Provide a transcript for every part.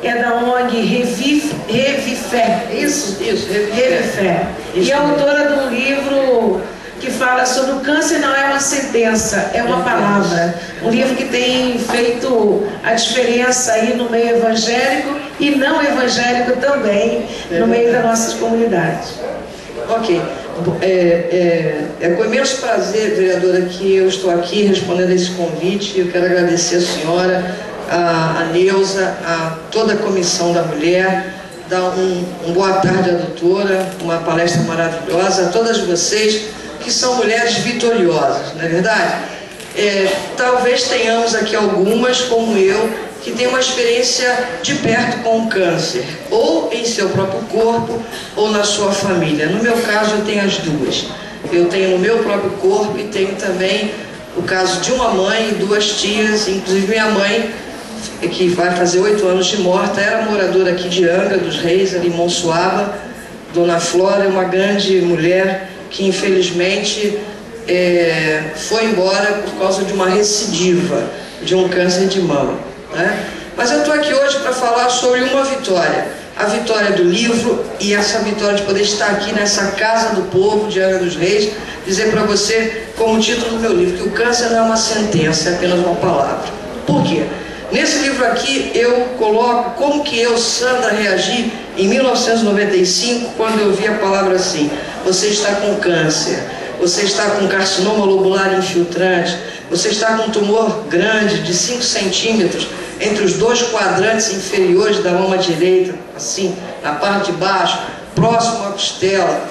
é da ONG Revifé. Isso, Revifé. E é autora de um livro que fala sobre o câncer não é uma sentença, é uma palavra. Um livro que tem feito a diferença aí no meio evangélico e não evangélico também, no meio das nossas comunidades. Ok. É com imenso prazer, vereadora, que eu estou aqui respondendo a esse convite. Eu quero agradecer a senhora, a Neuza, a toda a Comissão da Mulher, dar um boa tarde à doutora, uma palestra maravilhosa, a todas vocês que são mulheres vitoriosas, não é verdade? Talvez tenhamos aqui algumas, como eu, que têm uma experiência de perto com o câncer, ou em seu próprio corpo, ou na sua família. No meu caso, eu tenho as duas. Eu tenho no meu próprio corpo e tenho também o caso de uma mãe e duas tias, inclusive minha mãe, que vai fazer 8 anos de morta, era moradora aqui de Angra dos Reis, ali em Monsuaba. Dona Flora é uma grande mulher que infelizmente foi embora por causa de uma recidiva de um câncer de mama, né? Mas eu estou aqui hoje para falar sobre uma vitória, a vitória do livro, e essa vitória de poder estar aqui nessa casa do povo de Angra dos Reis, dizer para você, como título do meu livro, que o câncer não é uma sentença, é apenas uma palavra. Por quê? Nesse livro aqui eu coloco como que eu, Sandra, reagi em 1995, quando eu vi a palavra assim: você está com câncer, você está com carcinoma lobular infiltrante, você está com um tumor grande de 5 centímetros entre os 2 quadrantes inferiores da mama direita, assim, na parte de baixo, próximo à costela.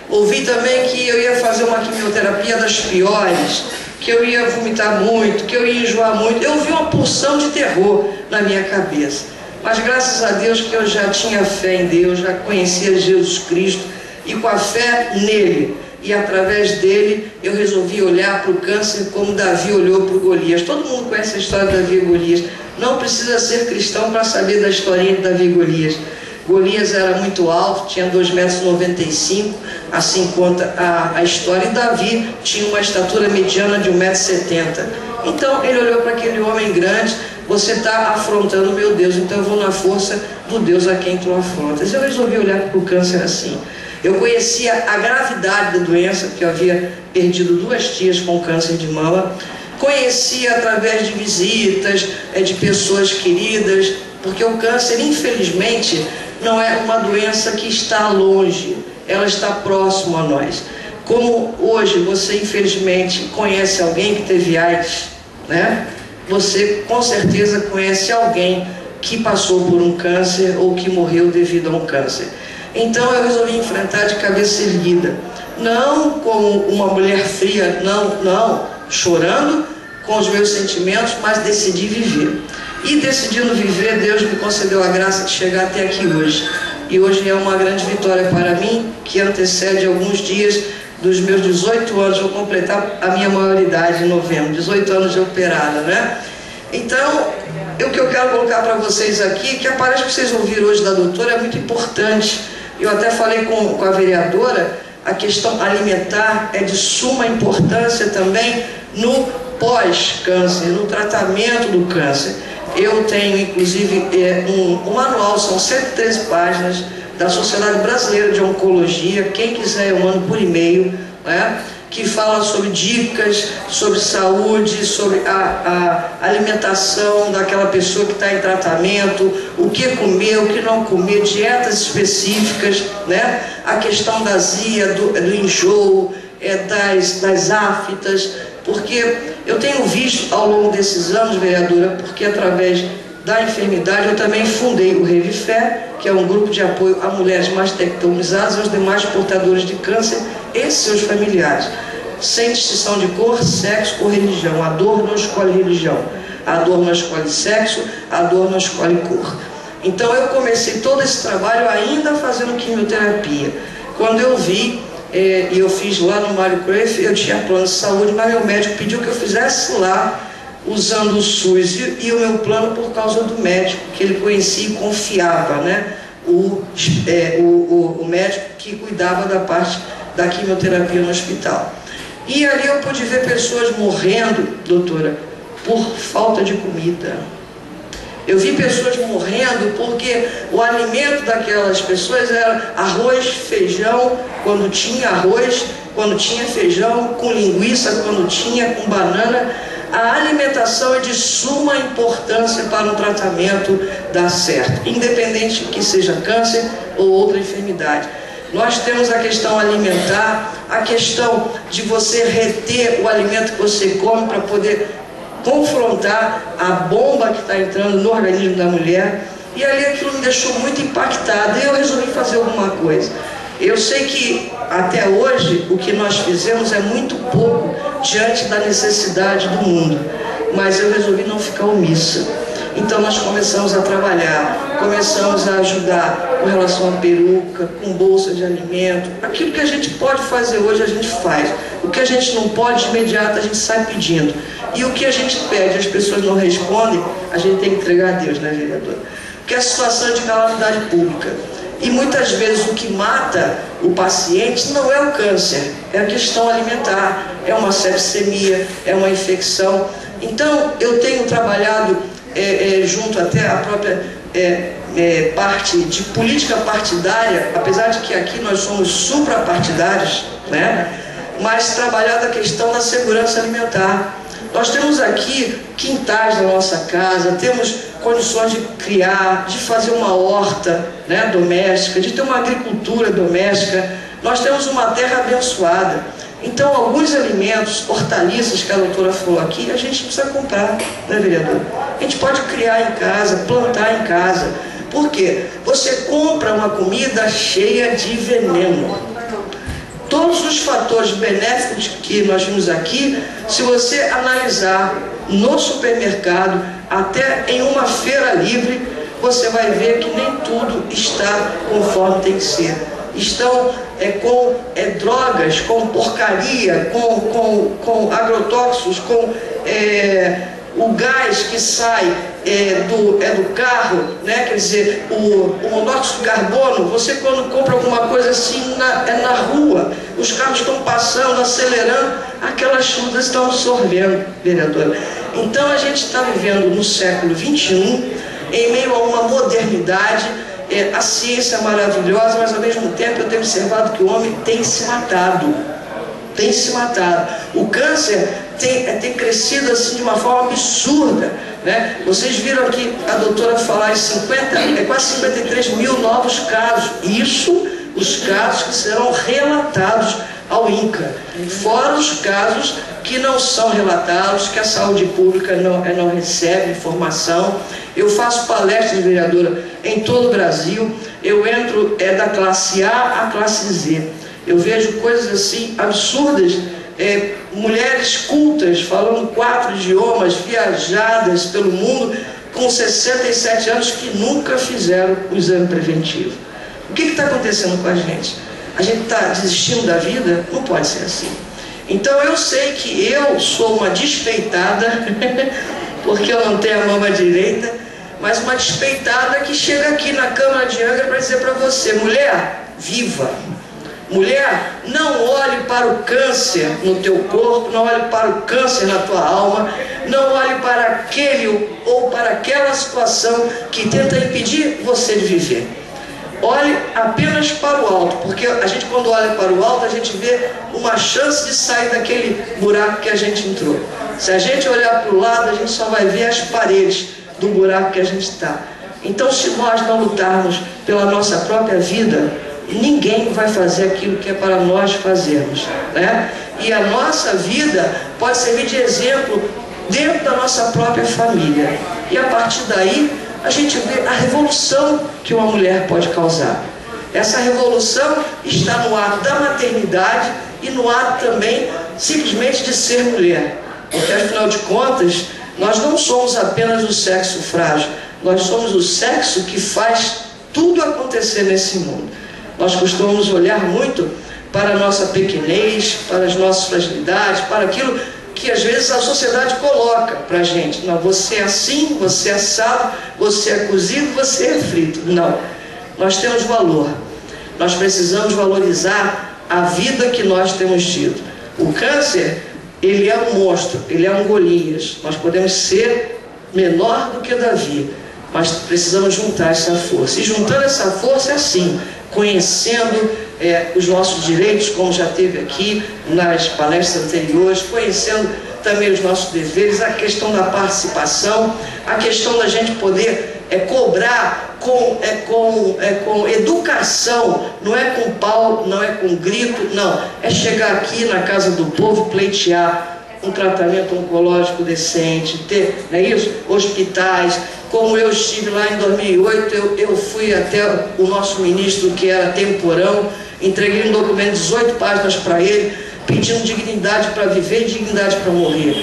Ouvi também que eu ia fazer uma quimioterapia das piores, que eu ia vomitar muito, que eu ia enjoar muito. Eu vi uma porção de terror na minha cabeça. Mas graças a Deus que eu já tinha fé em Deus, já conhecia Jesus Cristo, e com a fé nele e através dele eu resolvi olhar para o câncer como Davi olhou para o Golias. Todo mundo conhece a história de Davi e Golias. Não precisa ser cristão para saber da historinha de Davi e Golias. Golias era muito alto, tinha 2,95 m, assim conta a história, e Davi tinha uma estatura mediana de 1,70 m. Então ele olhou para aquele homem grande: você está afrontando o meu Deus, então eu vou na força do Deus a quem tu afrontas. Eu resolvi olhar para o câncer assim. Eu conhecia a gravidade da doença, porque eu havia perdido 2 tias com câncer de mama. Conhecia através de visitas, de pessoas queridas, porque o câncer, infelizmente, não é uma doença que está longe, ela está próximo a nós. Como hoje você, infelizmente, conhece alguém que teve AIDS, né? Você, com certeza, conhece alguém que passou por um câncer ou que morreu devido a um câncer. Então eu resolvi enfrentar de cabeça erguida, não como uma mulher fria, não, chorando com os meus sentimentos, mas decidi viver. E decidindo viver, Deus me concedeu a graça de chegar até aqui hoje. E hoje é uma grande vitória para mim, que antecede alguns dias dos meus 18 anos. Vou completar a minha maioridade em novembro, 18 anos de operada, né? Então, o que eu quero colocar para vocês aqui, que a palestra que vocês ouviram hoje da doutora é muito importante. Eu até falei com a vereadora, a questão alimentar é de suma importância também no pós-câncer, no tratamento do câncer. Eu tenho, inclusive, um manual, são 113 páginas, da Sociedade Brasileira de Oncologia. Quem quiser eu mando por e-mail, né? Que fala sobre dicas, sobre saúde, sobre a alimentação daquela pessoa que está em tratamento, o que comer, o que não comer, dietas específicas, né? A questão da azia, do enjoo, das aftas, porque eu tenho visto ao longo desses anos, vereadora, porque através da enfermidade eu também fundei o Revifé, que é um grupo de apoio a mulheres mastectomizadas e aos demais portadores de câncer e seus familiares, sem distinção de cor, sexo ou religião. A dor não escolhe religião, a dor não escolhe sexo, a dor não escolhe cor. Então eu comecei todo esse trabalho ainda fazendo quimioterapia. Quando eu vi, e eu fiz lá no Mário Cruyff, eu tinha plano de saúde, mas meu médico pediu que eu fizesse lá usando o SUS, e o meu plano por causa do médico, que ele conhecia e confiava, né? O médico que cuidava da parte da quimioterapia no hospital. E ali eu pude ver pessoas morrendo, doutora, por falta de comida. Eu vi pessoas morrendo porque o alimento daquelas pessoas era arroz, feijão, quando tinha arroz, quando tinha feijão, com linguiça, quando tinha, com banana. A alimentação é de suma importância para um tratamento dar certo, independente que seja câncer ou outra enfermidade. Nós temos a questão alimentar, a questão de você reter o alimento que você come para poder confrontar a bomba que está entrando no organismo da mulher. E ali aquilo me deixou muito impactada e eu resolvi fazer alguma coisa. Eu sei que até hoje o que nós fizemos é muito pouco diante da necessidade do mundo, mas eu resolvi não ficar omissa. Então nós começamos a trabalhar, começamos a ajudar com relação à peruca, com bolsa de alimento. Aquilo que a gente pode fazer hoje a gente faz. O que a gente não pode, de imediato a gente sai pedindo. E o que a gente pede, as pessoas não respondem, a gente tem que entregar a Deus, né, vereadora? Porque a situação é de calamidade pública. E muitas vezes o que mata o paciente não é o câncer, é a questão alimentar, é uma sepsemia, é uma infecção. Então eu tenho trabalhado junto até a própria parte de política partidária, apesar de que aqui nós somos suprapartidários, né? Mas trabalhado a questão da segurança alimentar. Nós temos aqui quintais na nossa casa, temos condições de criar, de fazer uma horta, né, doméstica, de ter uma agricultura doméstica. Nós temos uma terra abençoada. Então, alguns alimentos, hortaliças que a doutora falou aqui, a gente precisa comprar, né, vereador? A gente pode criar em casa, plantar em casa. Por quê? Você compra uma comida cheia de veneno. Todos os fatores benéficos que nós vimos aqui, se você analisar no supermercado, até em uma feira livre, você vai ver que nem tudo está conforme tem que ser. Estão com drogas, com porcaria, com agrotóxicos, com o gás que sai do carro, né? Quer dizer, o monóxido de carbono. Você quando compra alguma coisa assim na rua, os carros estão passando, acelerando, aquelas chuvas estão absorvendo, vereadora. Então a gente está vivendo no século XXI, em meio a uma modernidade. A ciência é maravilhosa, mas ao mesmo tempo eu tenho observado que o homem tem se matado. Tem se matado. O câncer tem crescido assim de uma forma absurda, né? Vocês viram aqui a doutora falar em quase 53 mil novos casos. Isso, os casos que serão relatados ao INCA. Fora os casos que não são relatados, que a saúde pública não recebe informação. Eu faço palestras, vereadora, em todo o Brasil. Eu entro da classe A à classe Z. Eu vejo coisas assim absurdas, mulheres cultas, falando 4 idiomas, viajadas pelo mundo, com 67 anos, que nunca fizeram o exame preventivo. O que está acontecendo com a gente? A gente está desistindo da vida? Não pode ser assim. Então eu sei que eu sou uma despeitada, porque eu não tenho a mama direita, mas uma despeitada que chega aqui na Câmara de Angra para dizer para você: mulher, viva! Mulher, não olhe para o câncer no teu corpo, não olhe para o câncer na tua alma, não olhe para aquele ou para aquela situação que tenta impedir você de viver. Olhe apenas para o alto, porque a gente, quando olha para o alto, a gente vê uma chance de sair daquele buraco que a gente entrou. Se a gente olhar para o lado, a gente só vai ver as paredes do buraco que a gente está. Então, se nós não lutarmos pela nossa própria vida, ninguém vai fazer aquilo que é para nós fazermos, né? E a nossa vida pode servir de exemplo dentro da nossa própria família. E a partir daí, a gente vê a revolução que uma mulher pode causar. Essa revolução está no ato da maternidade e no ato também, simplesmente, de ser mulher. Porque, afinal de contas, nós não somos apenas o sexo frágil, nós somos o sexo que faz tudo acontecer nesse mundo. Nós costumamos olhar muito para a nossa pequenez, para as nossas fragilidades, para aquilo que às vezes a sociedade coloca para a gente. Não, você é assim, você é assado, você é cozido, você é frito. Não, nós temos valor. Nós precisamos valorizar a vida que nós temos tido. O câncer, ele é um monstro, ele é um Golias. Nós podemos ser menor do que Davi, mas precisamos juntar essa força. E juntando essa força é assim, conhecendo os nossos direitos, como já teve aqui nas palestras anteriores, conhecendo também os nossos deveres, a questão da participação, a questão da gente poder cobrar com educação, não é com pau, não é com grito, não, é chegar aqui na casa do povo, pleitear um tratamento oncológico decente, ter, não é isso? Hospitais, como eu estive lá em 2008, eu fui até o nosso ministro, que era temporão, entreguei um documento de 18 páginas para ele, pedindo dignidade para viver e dignidade para morrer.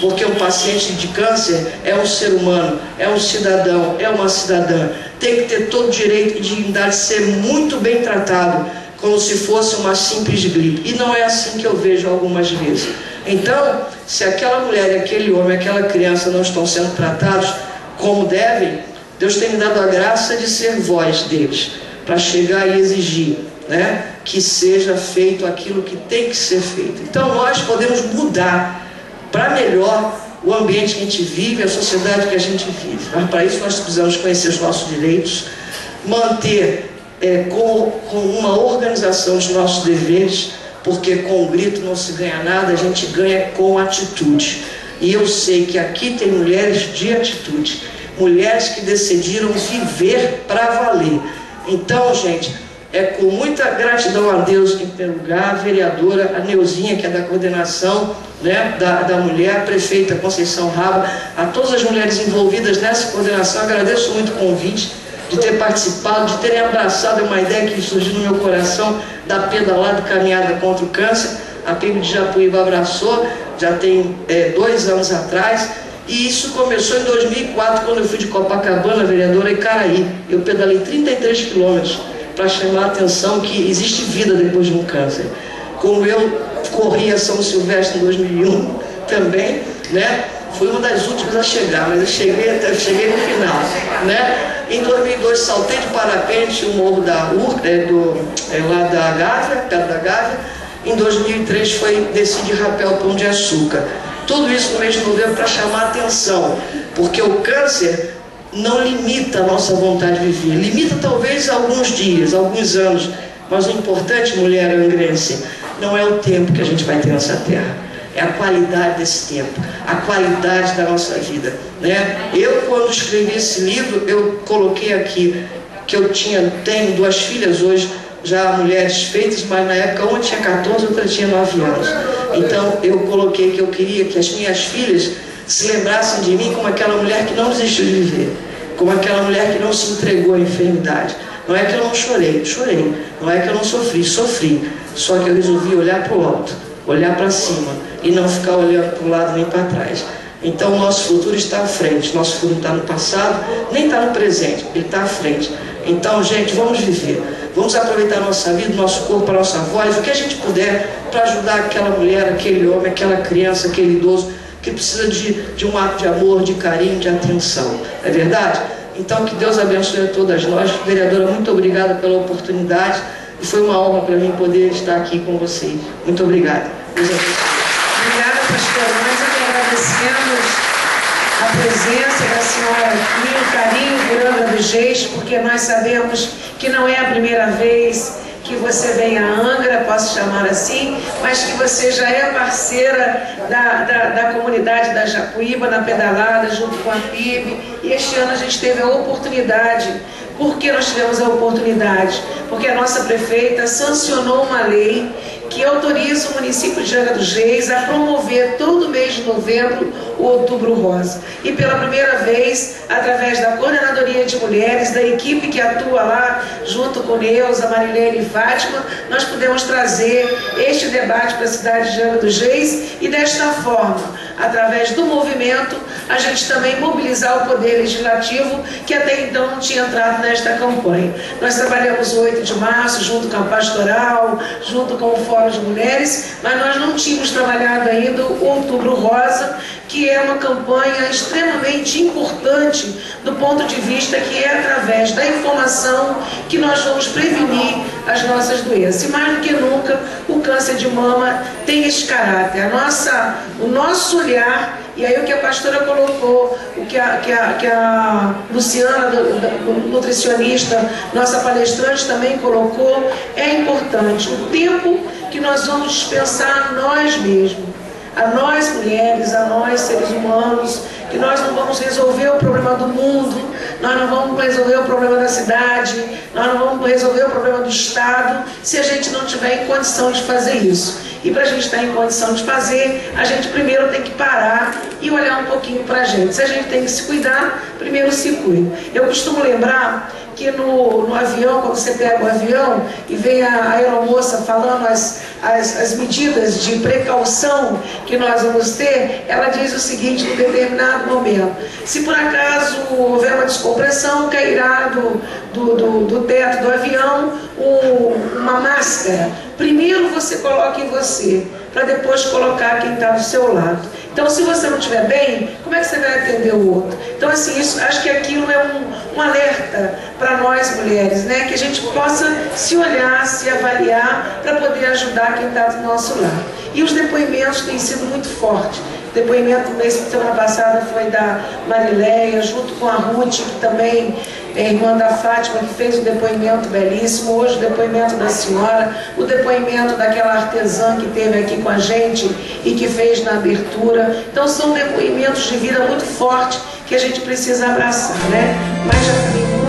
Porque um paciente de câncer é um ser humano, é um cidadão, é uma cidadã. Tem que ter todo o direito e dignidade de ser muito bem tratado, como se fosse uma simples gripe. E não é assim que eu vejo algumas vezes. Então, se aquela mulher, aquele homem, aquela criança não estão sendo tratados como devem, Deus tem me dado a graça de ser voz deles, para chegar e exigir, né, que seja feito aquilo que tem que ser feito. Então nós podemos mudar para melhor o ambiente que a gente vive, a sociedade que a gente vive. Mas para isso nós precisamos conhecer os nossos direitos, manter com uma organização os nossos deveres, porque com o grito não se ganha nada, a gente ganha com atitude. E eu sei que aqui tem mulheres de atitude, mulheres que decidiram viver para valer. Então, gente, com muita gratidão a Deus, em primeiro lugar, a vereadora, a Neuzinha, que é da coordenação, né, da mulher, a prefeita Conceição Raba, a todas as mulheres envolvidas nessa coordenação, agradeço muito o convite, de ter participado, de terem abraçado uma ideia que surgiu no meu coração, da pedalada caminhada contra o câncer. A PIB de Japuíba abraçou, já tem 2 anos atrás, e isso começou em 2004, quando eu fui de Copacabana, vereadora, Icaraí. Eu pedalei 33 quilômetros para chamar a atenção que existe vida depois de um câncer. Como eu corri a São Silvestre em 2001 também, né? Fui uma das últimas a chegar, mas eu cheguei no final, né? Em 2002 saltei de parapente o morro da lá da Gávea, perto da Gávea. Em 2003 desci de rapel Pão de Açúcar. Tudo isso no mês de novembro para chamar a atenção, porque o câncer não limita a nossa vontade de viver, limita talvez alguns dias, alguns anos, mas o importante, mulher angrense, não é o tempo que a gente vai ter nessa terra, é a qualidade desse tempo, a qualidade da nossa vida, né? Eu, quando escrevi esse livro, eu coloquei aqui que eu tenho 2 filhas hoje, já mulheres feitas, mas na época uma tinha 14, outra tinha 9 anos. Então eu coloquei que eu queria que as minhas filhas se lembrassem de mim como aquela mulher que não desistiu de viver, como aquela mulher que não se entregou à enfermidade. Não é que eu não chorei, não é que eu não sofri, só que eu resolvi olhar para o alto, olhar para cima e não ficar olhando para o lado nem para trás. Então o nosso futuro está à frente, nosso futuro não está no passado, nem está no presente, ele está à frente. Então, gente, vamos viver, vamos aproveitar a nossa vida, o nosso corpo, a nossa voz, o que a gente puder para ajudar aquela mulher, aquele homem, aquela criança, aquele idoso que precisa de um ato de amor, de carinho, de atenção. É verdade? Então, que Deus abençoe a todas nós. Vereadora, muito obrigada pela oportunidade e foi uma honra para mim poder estar aqui com vocês. Muito obrigada. Obrigada, pastora. Nós agradecemos a presença da senhora aqui, o carinho por Angra dos Reis, porque nós sabemos que não é a primeira vez que você vem a Angra, posso chamar assim, mas que você já é parceira da comunidade da Japuíba, na pedalada, junto com a PIB, e este ano a gente teve a oportunidade. Por que nós tivemos a oportunidade? Porque a nossa prefeita sancionou uma lei que autoriza o município de Angra dos Reis a promover todo mês de novembro o Outubro Rosa. E pela primeira vez, através da Coordenadoria de Mulheres, da equipe que atua lá, junto com Neuza, Marilene e Fátima, nós pudemos trazer este debate para a cidade de Angra dos Reis e desta forma, através do movimento, a gente também mobilizar o Poder Legislativo, que até então não tinha entrado nesta campanha. Nós trabalhamos o 8 de março, junto com a Pastoral, junto com o Fórum de Mulheres, mas nós não tínhamos trabalhado ainda o Outubro Rosa, que é uma campanha extremamente importante do ponto de vista que é através da informação que nós vamos prevenir as nossas doenças. E mais do que nunca, o câncer de mama tem esse caráter. O nosso olhar E aí o que a pastora colocou, o que a Luciana, nutricionista, nossa palestrante, também colocou, é importante. O tempo que nós vamos dispensar a nós mesmos, a nós mulheres, a nós seres humanos, que nós não vamos resolver o problema do mundo, nós não vamos resolver o problema da cidade, nós não vamos resolver o problema do Estado, se a gente não tiver em condição de fazer isso. E para a gente estar em condição de fazer, a gente primeiro tem que parar e olhar um pouquinho para a gente. Se a gente tem que se cuidar, primeiro se cuida. Eu costumo lembrar que no avião, quando você pega o avião e vem a aeromoça falando as medidas de precaução que nós vamos ter, ela diz o seguinte, em determinado momento: se por acaso houver uma descompressão, cairá do teto do avião uma máscara. Primeiro você coloca em você, para depois colocar quem está do seu lado. Então, se você não estiver bem, como é que você vai atender o outro? Então, assim, isso, acho que aquilo é um alerta para nós mulheres, né? Que a gente possa se olhar, se avaliar, para poder ajudar quem está do nosso lado. E os depoimentos têm sido muito fortes. O depoimento semana passada foi da Marileia, junto com a Ruth, que também é irmã da Fátima, que fez um depoimento belíssimo. Hoje o depoimento da senhora, o depoimento daquela artesã que esteve aqui com a gente e que fez na abertura. Então são depoimentos de vida muito fortes que a gente precisa abraçar, né? Mas já falei muito.